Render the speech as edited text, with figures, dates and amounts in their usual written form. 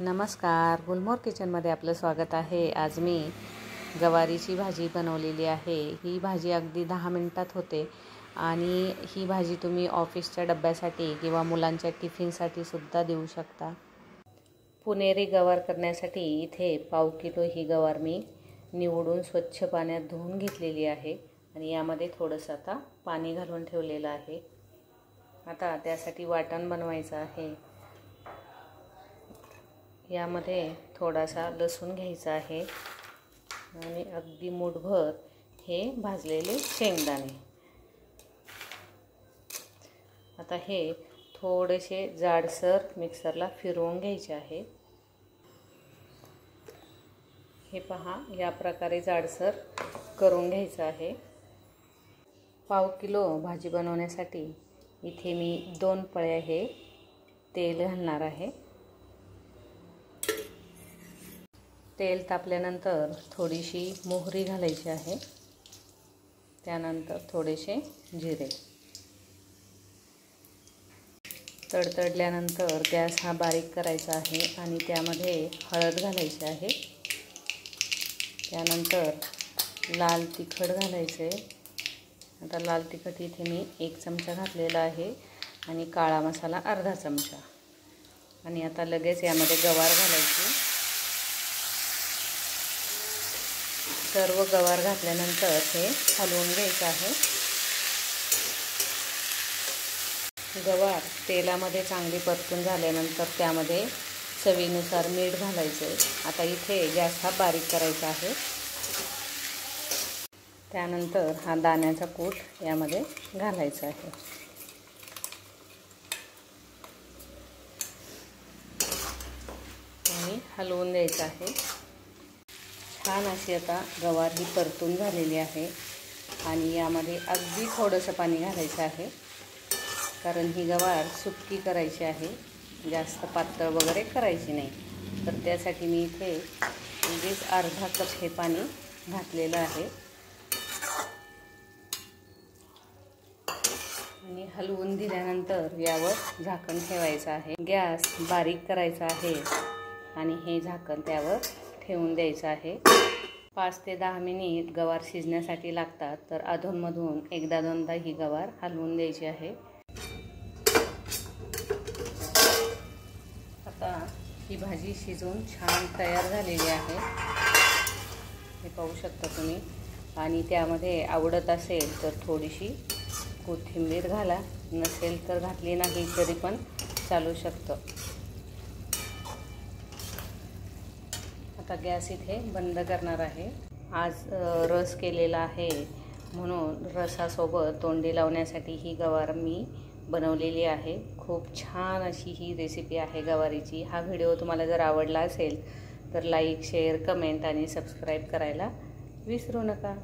नमस्कार, गुलमोहर किचनमध्ये आपलं स्वागत आहे। आज मी गवारीची भाजी बनवलेली आहे। ही भाजी अगदी 10 मिनिटात होते आणि ही भाजी तुम्ही ऑफिसच्या डब्यासाठी किंवा मुलांच्या टिफिनसाठी सुद्धा देऊ शकता। पुणेरी गवार करण्यासाठी इथे पाव किलो ही गवार मी निवडून स्वच्छ पाण्यात धुवून घेतलेली आहे आणि यामध्ये थोडंसं आता पाणी घालून ठेवलेलं आहे। आता त्यासाठी वाटण बनवायचं आहे। यामध्ये थोडासा लसूण घ्यायचा आहे आणि अगदी मुठभर हे भाजलेले शेंगदाणे। आता हे थोडेसे जाडसर मिक्सरला फिरवून घ्यायचे आहे। हे पहा, या प्रकारे जाडसर करून घ्यायचं आहे। पाव किलो भाजी बनवण्यासाठी इथे मी 2 पळ्या हे तेल घालणार आहे। तेल तापल्यानंतर थोडीशी मोहरी घालायची आहे, त्यानंतर थोडेसे जिरे। तडतडल्यानंतर गॅस हा बारीक करायचा आहे आणि त्यामध्ये हळद घालायची आहे। त्यानंतर लाल तिखट घालायचे। आता लाल तिखट इथे मी 1 चमचा घातलेला आहे आणि काळा मसाला अर्धा चमचा। आणि आता लगेच यामध्ये गवार घालायची। सर्व गवार घातल्यानंतर हे हलवून घ्यायचं आहे। गवार तेलामध्ये चांगली परतून झाल्यानंतर त्यामध्ये चवीनुसार मीठ घालायचे। आता इथे गॅस हा बारीक करायचा आहे। त्यानंतर हा दाण्याचा कूट यामध्ये घालायचा आहे आणि हलवून द्यायचं आहे। छान अशी आता गवार ही परतून झालेली आहे आणि यामध्ये अगदी थोडंसं पाणी घालायचं आहे, कारण ही गवार सुक्की करायची आहे, जास्त पातळ वगैरे करायची नाही। तर त्यासाठी मी इथे अगदीच अर्धा कप हे पाणी घातलेलं आहे आणि हलवून दिल्यानंतर यावर झाकण ठेवायचं आहे। गॅस बारीक करायचा आहे आणि हे झाकण त्यावर ठेवून द्यायचं आहे। 5 ते 10 मिनिट गवार शिजण्यासाठी लागतात, तर अधूनमधून एकदा दोनदा ही गवार हलवून द्यायची आहे। आता ही भाजी शिजून छान तयार झालेली आहे, हे पाहू शकता तुम्ही। आणि त्यामध्ये आवडत असेल तर थोडीशी कोथिंबीर घाला, नसेल तर घातली नाही तरी पण चालू शकतं। आता गॅस इथे बंद करणार आहे। आज रस केलेला आहे म्हणून रसासोबत तोंडी लावण्यासाठी ही गवार मी बनवलेली आहे। खूप छान अशी ही रेसिपी आहे गवारीची। हा व्हिडिओ तुम्हाला जर आवडला असेल तर लाईक, शेअर, कमेंट आणि सबस्क्राईब करायला विसरू नका।